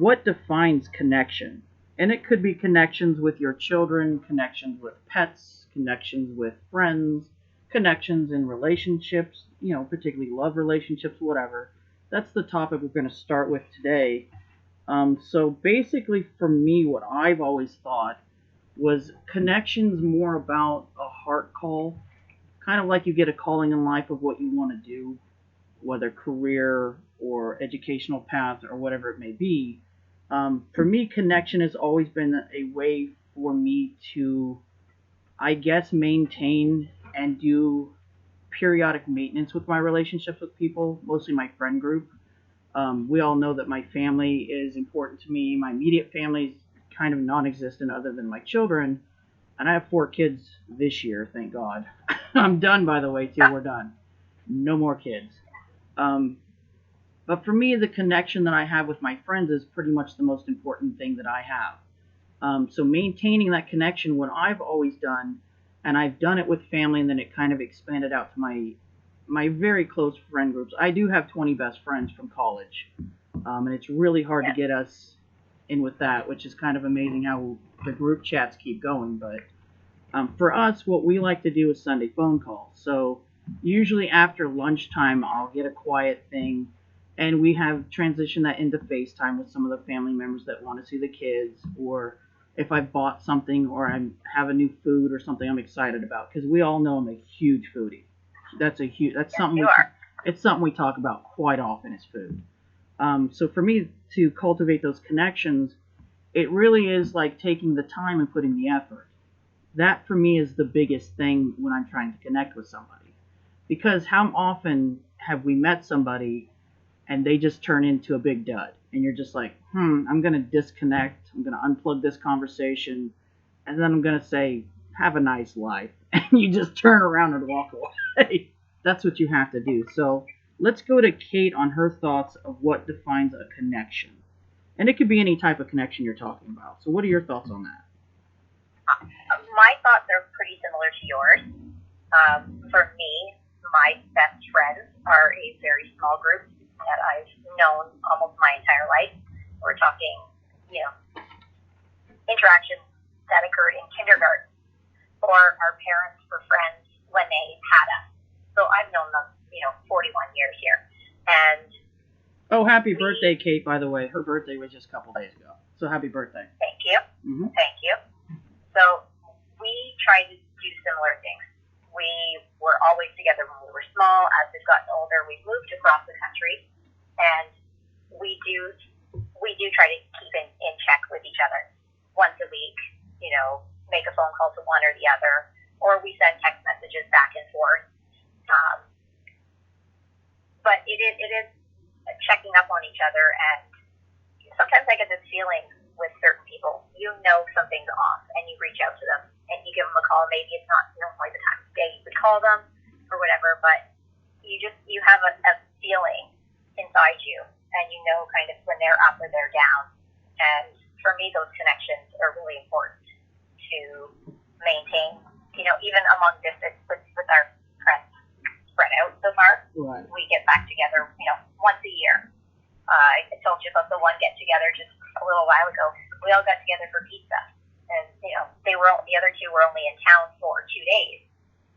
what defines connection? And it could be connections with your children, connections with pets, connections with friends, connections in relationships, particularly love relationships, whatever. That's the topic we're going to start with today. So basically, for me, what I've always thought was connections more about a heart call, kind of like you get a calling in life of what you want to do, whether career or educational path or whatever it may be. For me, connection has always been a way for me to, I guess, maintain and do periodic maintenance with my relationships with people, mostly my friend group. We all know that my family is important to me. My immediate family is kind of non-existent other than my children. And I have 4 kids this year, thank God. I'm done, by the way, too. We're done. No more kids. But for me, the connection that I have with my friends is pretty much the most important thing that I have. So maintaining that connection, what I've always done, and I've done it with family, and then it kind of expanded out to my very close friend groups. I do have 20 best friends from college, and it's really hard to get us in with that, which is kind of amazing how the group chats keep going. But for us, what we like to do is Sunday phone calls. So usually after lunchtime, I'll get a quiet thing, and we have transitioned that into FaceTime with some of the family members that want to see the kids, or if I bought something or I have a new food or something I'm excited about, because we all know I'm a huge foodie. That's something it's something we talk about quite often is food. So for me to cultivate those connections, it really is like taking the time and putting the effort. That for me is the biggest thing when I'm trying to connect with somebody. Because how often have we met somebody and they just turn into a big dud? And you're just like, I'm going to disconnect. I'm going to unplug this conversation. And then I'm going to say, have a nice life. And you just turn around and walk away. That's what you have to do. So let's go to Kate on her thoughts of what defines a connection. And it could be any type of connection you're talking about. So what are your thoughts on that? My thoughts are pretty similar to yours. For me, my best friends are a very small group that I've known almost my entire life. We're talking, interactions that occurred in kindergarten, or our parents were friends when they had us. So I've known them, 41 years here. And happy birthday, Kate, by the way. Her birthday was just a couple days ago. So happy birthday. Thank you. Mm-hmm. Thank you. So we try to do similar things. We were always together when we were small. As we've gotten older, we've moved across the country, and we do try to keep in check with each other once a week. Make a phone call to one or the other, or we send text messages back and forth. But it is checking up on each other, and sometimes I get this feeling with certain people, something's off, and you reach out to them, and you give them a call. Maybe it's not normally the time of day you would call them, or whatever, but you have a feeling inside you, and kind of when they're up or they're down. And for me, those connections are really important to maintain, even among distance with our friends spread out so far. Right. We get back together, once a year. I told you about the one get-together just a little while ago. We all got together for pizza. And, the other 2 were only in town for 2 days.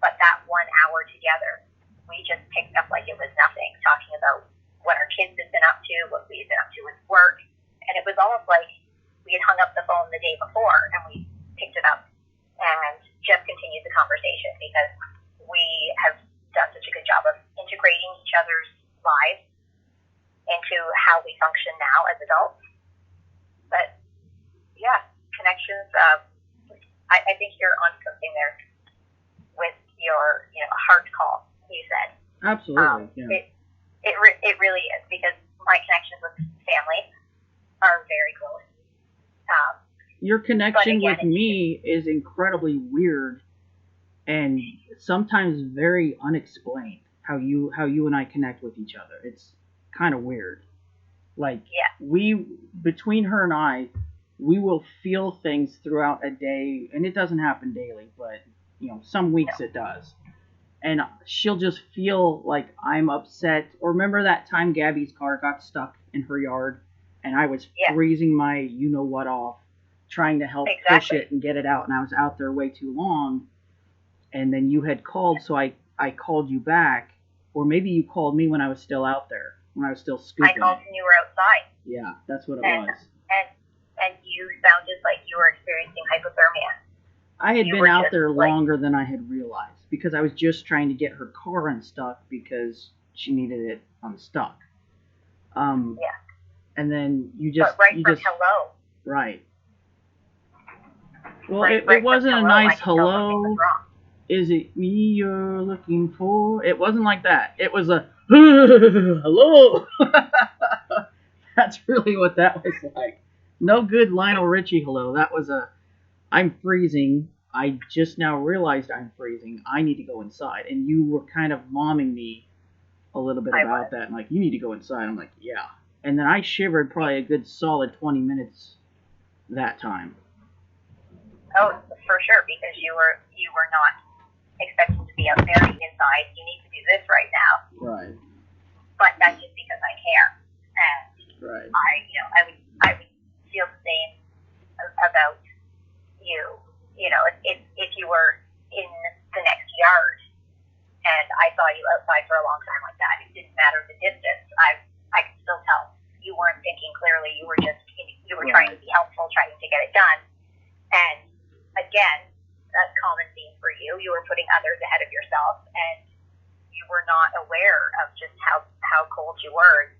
But that 1 hour together, we just picked up like it was nothing, talking about what our kids had been up to, what we had been up to with work. And it was almost like we had hung up the phone the day before, and we picked it up and just continued the conversation, because we have done such a good job of integrating each other's lives into how we function now as adults. But yeah, connections. I think you're on something there with your heart call. You said absolutely. Yeah. It really is, because my connections with family are very close. Your connection with me is incredibly weird and sometimes very unexplained. How you and I connect with each other. It's kind of weird. Like, between her and I, we will feel things throughout a day, and it doesn't happen daily, but some weeks it does. And she'll just feel like I'm upset. Or remember that time Gabby's car got stuck in her yard, and I was Yeah. freezing my you-know-what off, trying to help push it and get it out, and I was out there way too long, and then you had called, so I called you back, or maybe you called me when I was still out there, when I was still scooping. I called when you were outside. Yeah, that's what it was. And you sounded like you were experiencing hypothermia. I had been out there longer than I had realized, because I was just trying to get her car unstuck because she needed it unstuck. Yeah. And then you just... But from hello. Right. Well, it wasn't a nice hello. Is it me you're looking for? It wasn't like that. It was a hello. That's really what that was like. No good Lionel Richie hello. That was a I'm freezing. I just now realized I'm freezing. I need to go inside. And you were kind of momming me a little bit about that. And like, you need to go inside. I'm like, yeah. And then I shivered probably a good solid 20 minutes that time. Oh, for sure, because you were not expecting to be out there inside. You need to do this right now. Right. But that's just because I care. And right. I would feel the same about you. If you were in the next yard and I saw you outside for a long time like that, it didn't matter the distance. I could still tell you weren't thinking clearly. You were just trying to be helpful, trying to get it done. And again, that's common theme for you. You were putting others ahead of yourself, and you were not aware of just how cold you were.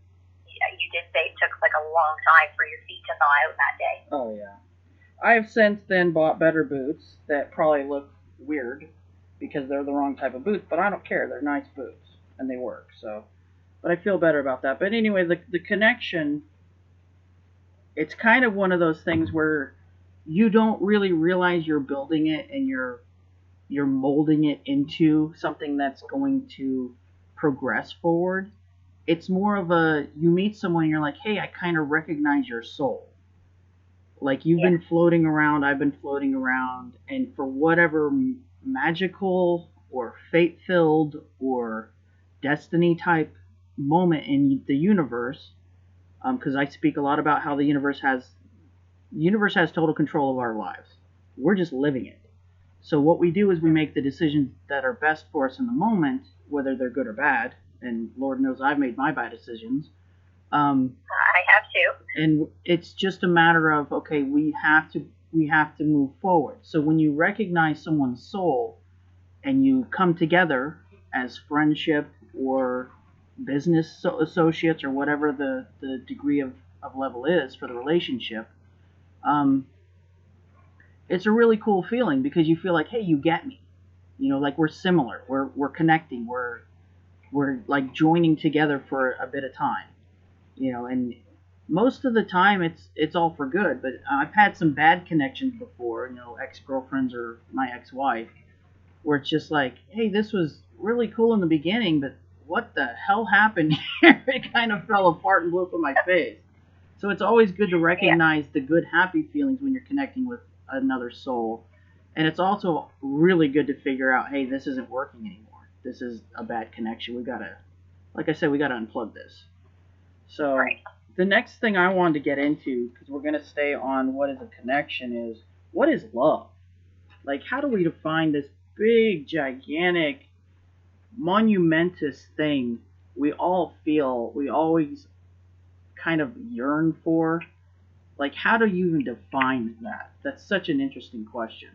You did say it took like a long time for your feet to thaw out that day. Oh yeah. I have since then bought better boots that probably look weird because they're the wrong type of boots, but I don't care. They're nice boots and they work. So, but I feel better about that. But anyway, the connection, it's kind of one of those things where you don't really realize you're building it and you're molding it into something that's going to progress forward. It's more of you meet someone and you're like, hey, I kind of recognize your soul. Like, you've been floating around, I've been floating around, and for whatever magical or fate-filled or destiny-type moment in the universe, because I speak a lot about how the universe has total control of our lives. We're just living it. So what we do is we make the decisions that are best for us in the moment, whether they're good or bad, and Lord knows I've made my bad decisions. I have too. And it's just a matter of, okay, we have to move forward. So when you recognize someone's soul and you come together as friendship or business associates or whatever the degree of level is for the relationship, it's a really cool feeling because you feel like, hey, you get me. Like we're similar. We're connecting. We're like joining together for a bit of time. And most of the time it's all for good, but I've had some bad connections before, ex-girlfriends or my ex-wife, where it's just like, hey, this was really cool in the beginning, but what the hell happened here? It kind of fell apart and blew up in my face. So it's always good to recognize the good, happy feelings when you're connecting with another soul. And it's also really good to figure out, hey, this isn't working anymore. This is a bad connection. We got to unplug this. So the next thing I wanted to get into, because we're going to stay on what is a connection, is what is love? Like, how do we define this big, gigantic, monumentous thing we all feel, we always kind of yearn for? Like, how do you even define that? That's such an interesting question.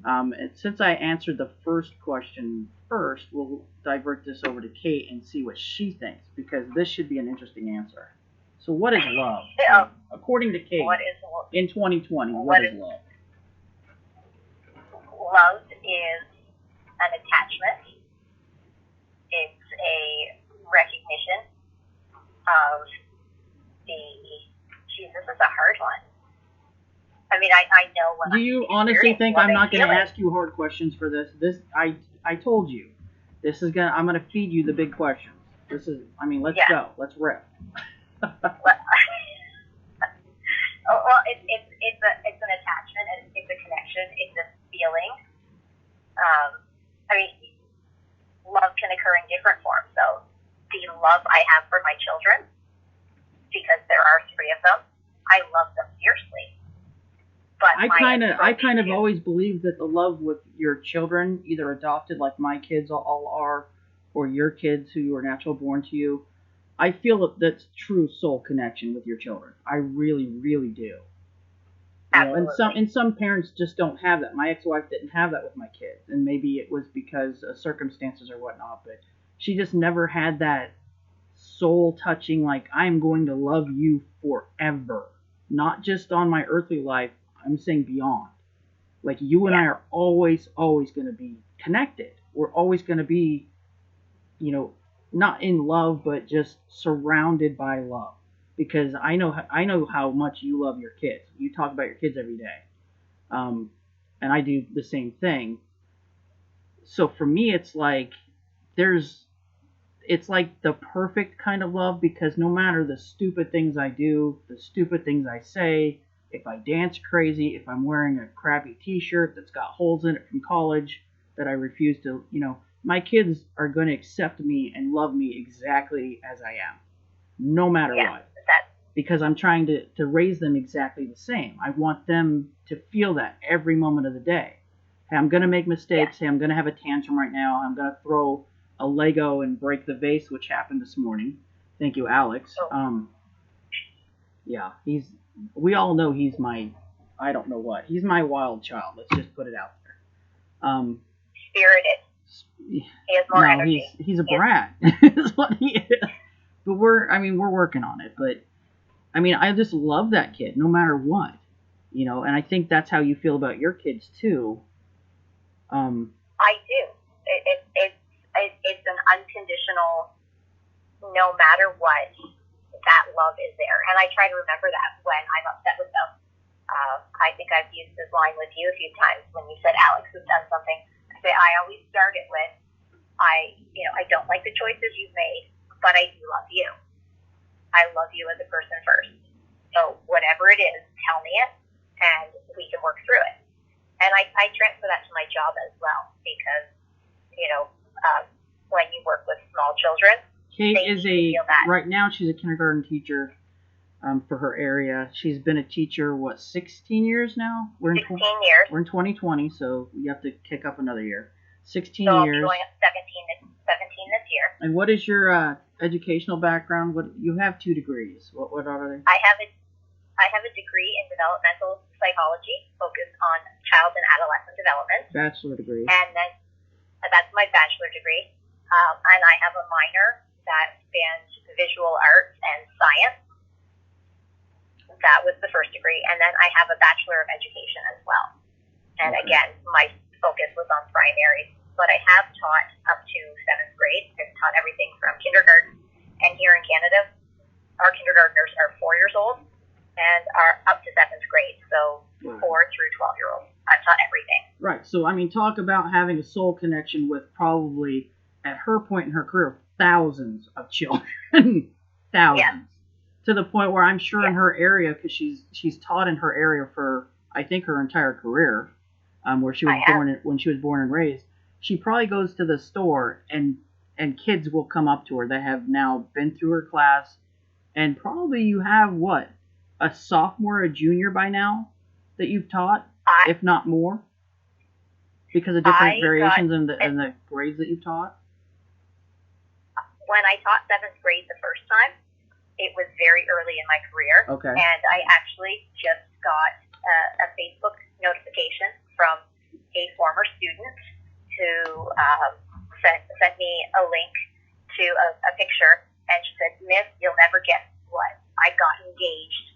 And since I answered the first question first, we'll divert this over to Kate and see what she thinks, because this should be an interesting answer. So what is love? According to Kate, in 2020, what is love? Love is an attachment. It's a recognition of this is a hard one. I mean, I know when. Do you honestly think I'm not going to ask you hard questions for this? I told you, I'm gonna feed you the big questions. Let's go. Let's rip. Well, it's an attachment, and it's a connection. It's a feeling. Love can occur in different forms. So the love I have for my children, because there are 3 of them, I kind of always believe that the love with your children, either adopted like my kids all are, or your kids who are natural born to you, I feel that that's true soul connection with your children. I really, really do. You know, and some parents just don't have that. My ex-wife didn't have that with my kids, and maybe it was because of circumstances or whatnot, but she just never had that soul touching, like, I'm going to love you forever. Not just on my earthly life, I'm saying beyond. Like, you and I are always going to be connected. We're always going to be, you know, not in love, but just surrounded by love. Because I know how much you love your kids. You talk about your kids every day. And I do the same thing. So for me, it's like it's like the perfect kind of love, because no matter the stupid things I do, the stupid things I say, if I dance crazy, if I'm wearing a crappy t-shirt that's got holes in it from college that I refuse to, you know, my kids are going to accept me and love me exactly as I am, no matter what. Because I'm trying to raise them exactly the same. I want them to feel that every moment of the day. Hey, I'm going to make mistakes. Hey, I'm going to have a tantrum right now. I'm going to throw a Lego and break the vase, which happened this morning. Thank you, Alex. Yeah, we all know he's my, I don't know what. He's my wild child. Let's just put it out there. Spirited. He has more energy. He's a brat. Is what he is. But we're working on it. But I mean, I just love that kid, no matter what, you know. And I think that's how you feel about your kids too. I do. It's an unconditional, no matter what, that love is there. And I try to remember that when I'm upset with them. I think I've used this line with you a few times when you said Alex has done something. I say I always start it with, I don't like the choices you've made, but I do love you. I love you as a person first. So whatever it is, tell me it, and we can work through it. And I transfer that to my job as well, because, when you work with small children, Kate is right now she's a kindergarten teacher for her area. She's been a teacher, 16 years now? 16 years. We're in 2020, so you have to kick up another year. 16 so years. So I'll be going up 17 this year. And what is your educational background? What you have 2 degrees. What are they? I have a degree in developmental psychology, focused on child and adolescent development. Bachelor degree. And then that's my bachelor degree. And I have a minor that spans visual arts and science. That was the first degree. And then I have a Bachelor of Education as well. And again, my focus was on primary. But I have taught up to 7th grade. I've taught everything from kindergarten. And here in Canada, our kindergartners are 4 years old and are up to 7th grade. So 4 through 12-year-olds. I've taught everything. Right. So, I mean, talk about having a soul connection with probably, at her point in her career, thousands of children. Thousands. Yes. To the point where I'm sure in her area, because she's taught in her area for, I think, her entire career, where she was when she was born and raised, she probably goes to the store and kids will come up to her that have now been through her class, and probably you have a sophomore, a junior by now that you've taught, if not more, because of different variations in the grades that you've taught. When I taught 7th grade the first time, it was very early in my career. Okay. And I actually just got a Facebook notification from a former student who sent me a link to a picture, and she said, "Miss, you'll never guess what? I got engaged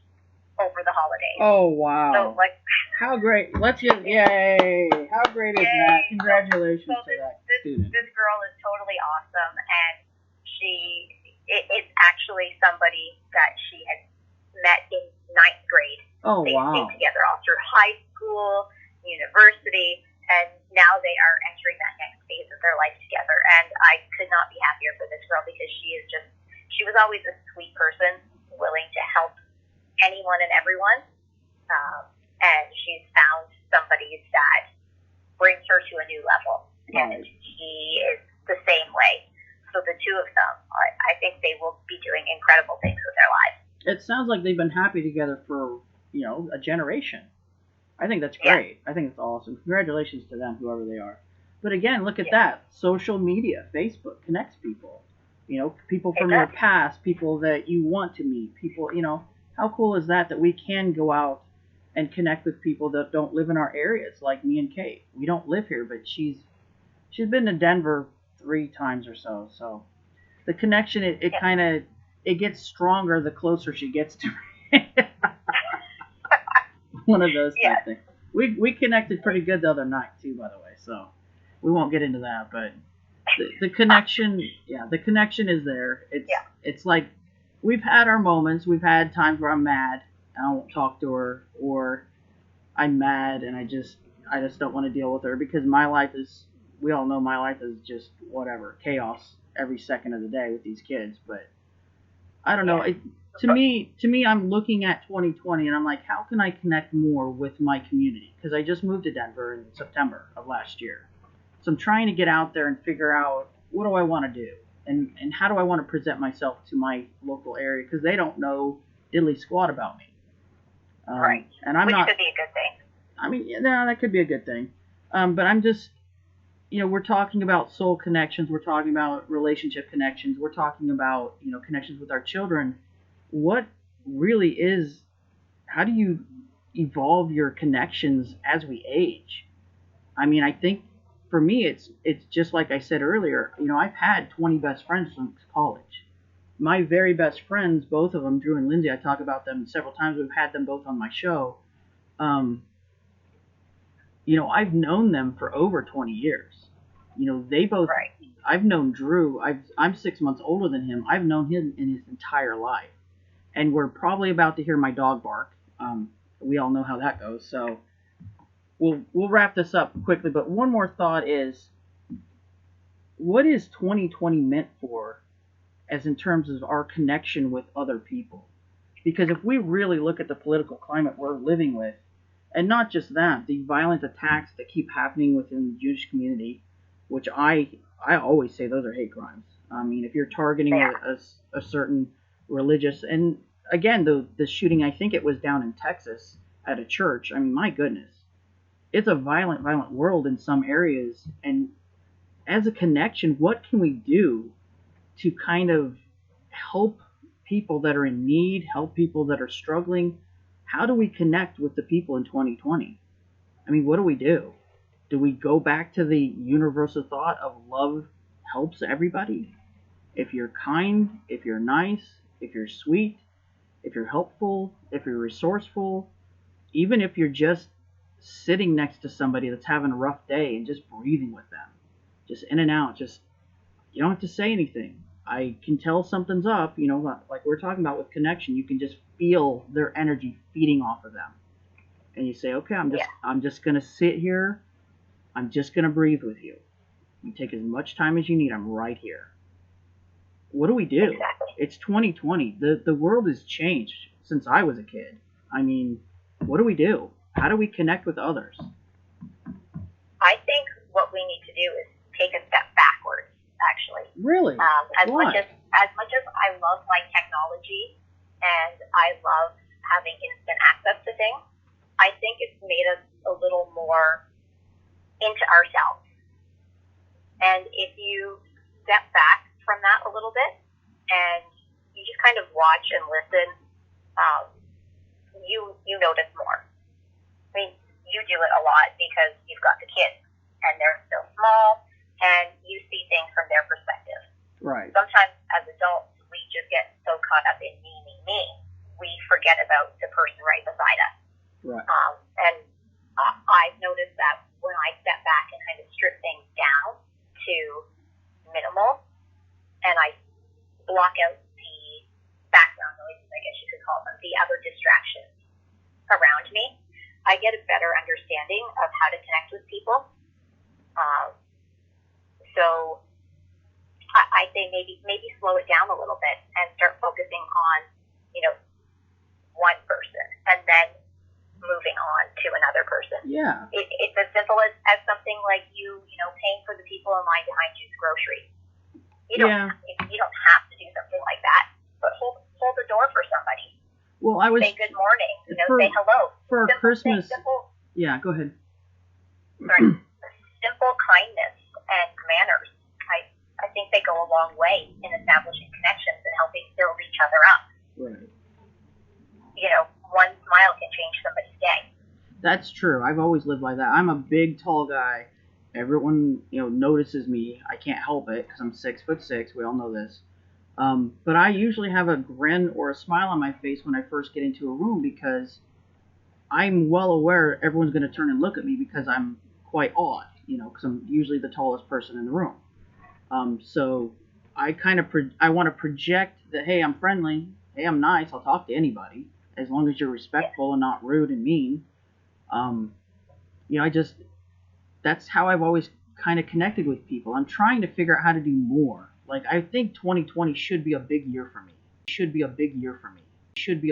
over the holidays." Oh, wow. So, how great. Yay. How great is that? Congratulations to that student. This girl is totally awesome, and it's actually somebody that she had met in 9th grade. Oh, they wow. stayed together all through high school, university, and now they are entering that next phase of their life together. And I could not be happier for this girl, because she was always a sweet person, willing to help anyone and everyone. And she's found somebody that brings her to a new level. Right. And he is the same way. So the two of them, I think they will be doing incredible things with their lives. It sounds like they've been happy together for, a generation. I think that's Yeah. great. I think it's awesome. Congratulations to them, whoever they are. But again, look at Yeah. that. Social media, Facebook connects people. You know, people It from your does. past, people that you want to meet, people, you know, how cool is that we can go out and connect with people that don't live in our areas, like me and Kate. We don't live here, but she's been to Denver 3 times or so. So the connection, it Yeah. kind of it gets stronger the closer she gets to me. One of those Yeah. type things. We connected pretty good the other night too, by the way. So we won't get into that, but the connection, yeah, the connection is there. It's like we've had our moments. We've had times where I'm mad and I won't talk to her, or I'm mad and I just don't want to deal with her because my life is. We all know my life is just whatever chaos every second of the day with these kids, but I don't know. To me, I'm looking at 2020 and I'm like, how can I connect more with my community? Because I just moved to Denver in September of last year, so I'm trying to get out there and figure out what do I want to do, and how do I want to present myself to my local area because they don't know diddly squat about me. Right. And I'm Which not. could be a good thing. I mean, yeah, no, that could be a good thing. But I'm just, you know, we're talking about soul connections. We're talking about relationship connections. We're talking about, you know, connections with our children. What really is, how do you evolve your connections as we age? I mean, I think for me, it's just like I said earlier, you know, I've had 20 best friends since college. My very best friends, both of them, Drew and Lindsay, I talk about them several times. We've had them both on my show. Um, you know, I've known them for over 20 years. You know, they both, Right. I've known Drew, I'm 6 months older than him. I've known him in his entire life. And we're probably about to hear my dog bark. We all know how that goes. So we'll wrap this up quickly. But one more thought is, what is 2020 meant for as in terms of our connection with other people? Because if we really look at the political climate we're living with, and not just that, the violent attacks that keep happening within the Jewish community, which I always say those are hate crimes. I mean, if you're targeting a certain religious, and again, the shooting, I think it was down in Texas at a church. I mean, my goodness, it's a violent world in some areas. And as a connection, what can we do to kind of help people that are in need, help people that are struggling? How do we connect with the people in 2020? I mean, what do we do? Do we go back to the universal thought of love helps everybody? If you're kind, if you're nice, if you're sweet, if you're helpful, if you're resourceful, even if you're just sitting next to somebody that's having a rough day and just breathing with them, just in and out, just, you don't have to say anything. I can tell something's up, you know, like we're talking about with connection. You can just feel their energy feeding off of them. And you say, okay, I'm just going to sit here. I'm just going to breathe with you. You take as much time as you need. I'm right here. What do we do? Exactly. It's 2020. The world has changed since I was a kid. I mean, what do we do? How do we connect with others? I think what we need to do is take a step backwards, actually. Really? As Why? much as I love my technology and I love having instant access to things, I think it's made us a little more into ourselves. And if you step back from that a little bit and you just kind of watch and listen, you notice more. I mean, you do it a lot because you've got the kids and they're still small and you see things from their perspective. Right. Sometimes as adults, we just get so caught up in me. We forget about the person right beside us. Right. And I've noticed that when I step back and kind of strip things down to minimal and I block out the background noises, I guess you could call them, the other distractions around me, I get a better understanding of how to connect with people. So I say maybe slow it down a little bit and start focusing on, one person and then moving on to another person. Yeah. It's as simple as something like you paying for the people in line behind you's groceries. You don't have to do something like that, but hold the door for somebody. Well, I was say good morning. for, say hello. For simple Christmas. Simple Yeah, go ahead. Sorry. Simple kindness and manners. I think they go a long way in establishing connections and helping build each other up. Right. You know, one smile can change somebody's day. That's true. I've always lived like that. I'm a big, tall guy. Everyone, notices me. I can't help it because I'm 6'6". We all know this. But I usually have a grin or a smile on my face when I first get into a room because I'm well aware everyone's going to turn and look at me because I'm quite odd, because I'm usually the tallest person in the room. So I I want to project that, hey, I'm friendly, hey, I'm nice, I'll talk to anybody as long as you're respectful and not rude and mean. That's how I've always kind of connected with people. I'm trying to figure out how to do more. Like, I think 2020 should be a big year for me. Should be a big year for me. Should be